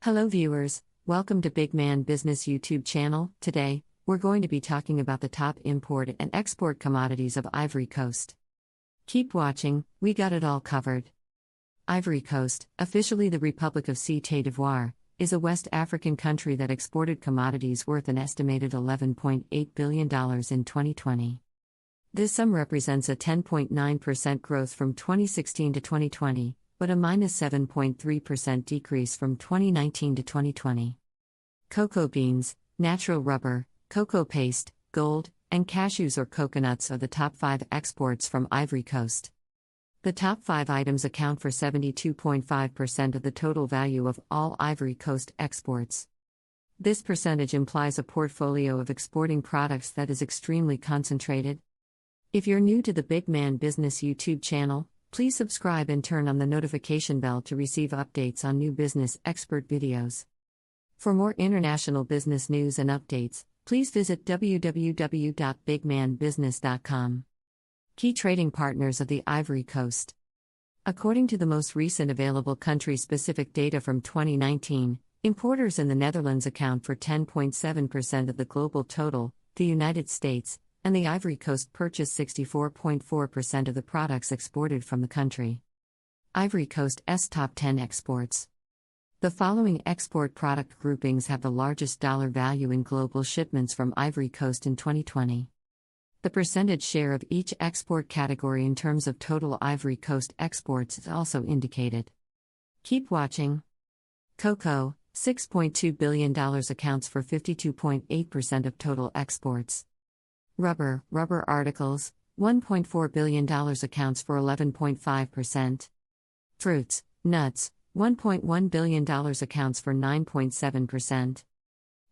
Hello viewers, welcome to Big Man Business YouTube channel. Today, we're going to be talking about the top import and export commodities of Ivory Coast. Keep watching, we got it all covered. Ivory Coast, officially the Republic of Côte d'Ivoire, is a West African country that exported commodities worth an estimated $11.8 billion in 2020. This sum represents a 10.9% growth from 2016 to 2020, but a minus 7.3% decrease from 2019 to 2020. Cocoa beans, natural rubber, cocoa paste, gold, and cashews or coconuts are the top 5 exports from Ivory Coast. The top 5 items account for 72.5% of the total value of all Ivory Coast exports. This percentage implies a portfolio of exporting products that is extremely concentrated. If you're new to the Big Man Business YouTube channel, please subscribe and turn on the notification bell to receive updates on new business expert videos. For more international business news and updates, please visit www.bigmanbusiness.com. Key trading partners of the Ivory Coast. According to the most recent available country-specific data from 2019, importers in the Netherlands account for 10.7% of the global total, the United States, and the Ivory Coast purchased 64.4% of the products exported from the country. Ivory Coast's top 10 exports. The following export product groupings have the largest dollar value in global shipments from Ivory Coast in 2020. The percentage share of each export category in terms of total Ivory Coast exports is also indicated. Keep watching. Cocoa, $6.2 billion accounts for 52.8% of total exports. Rubber articles, $1.4 billion accounts for 11.5%. Fruits, nuts, $1.1 billion accounts for 9.7%.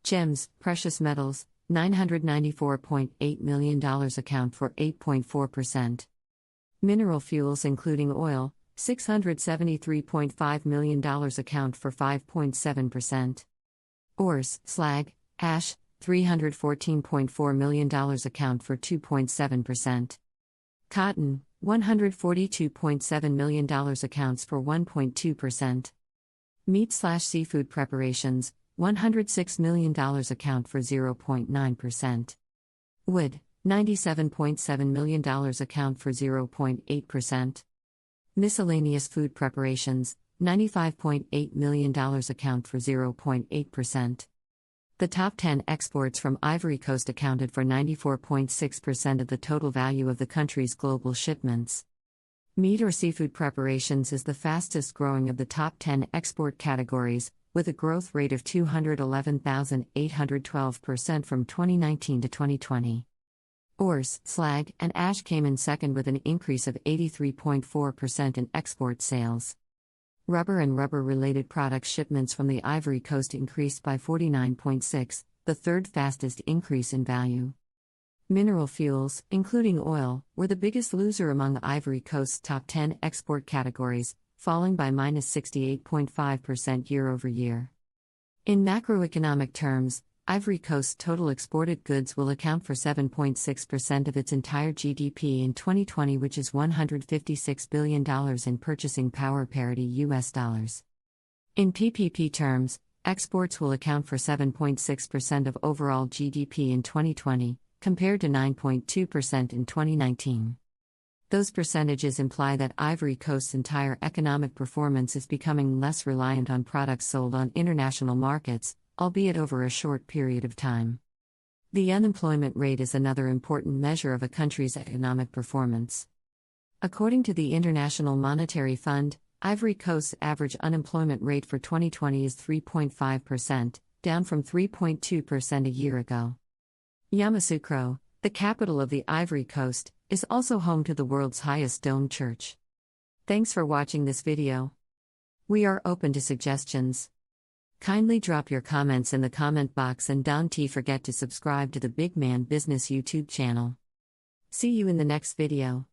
Gems, precious metals, $994.8 million account for 8.4%. Mineral fuels including oil, $673.5 million account for 5.7%. Ores, slag, ash, $314.4 million account for 2.7%. Cotton, $142.7 million accounts for 1.2%. Meat/seafood preparations, $106 million account for 0.9%. Wood, $97.7 million account for 0.8%. Miscellaneous food preparations, $95.8 million account for 0.8%. The top 10 exports from Ivory Coast accounted for 94.6% of the total value of the country's global shipments. Meat or seafood preparations is the fastest growing of the top 10 export categories, with a growth rate of 211,812% from 2019 to 2020. Ores, slag, and ash came in second with an increase of 83.4% in export sales. Rubber and rubber-related product shipments from the Ivory Coast increased by 49.6%, the third fastest increase in value. Mineral fuels, including oil, were the biggest loser among Ivory Coast's top 10 export categories, falling by -68.5% year-over-year. In macroeconomic terms, Ivory Coast's total exported goods will account for 7.6% of its entire GDP in 2020, which is $156 billion in purchasing power parity US dollars. In PPP terms, exports will account for 7.6% of overall GDP in 2020, compared to 9.2% in 2019. Those percentages imply that Ivory Coast's entire economic performance is becoming less reliant on products sold on international markets, albeit over a short period of time. The unemployment rate is another important measure of a country's economic performance. According to the International Monetary Fund, Ivory Coast's average unemployment rate for 2020 is 3.5%, down from 3.2% a year ago. Yamoussoukro, the capital of the Ivory Coast, is also home to the world's highest domed church. Thanks for watching this video. We are open to suggestions. Kindly drop your comments in the comment box and don't forget to subscribe to the Big Man Business YouTube channel. See you in the next video.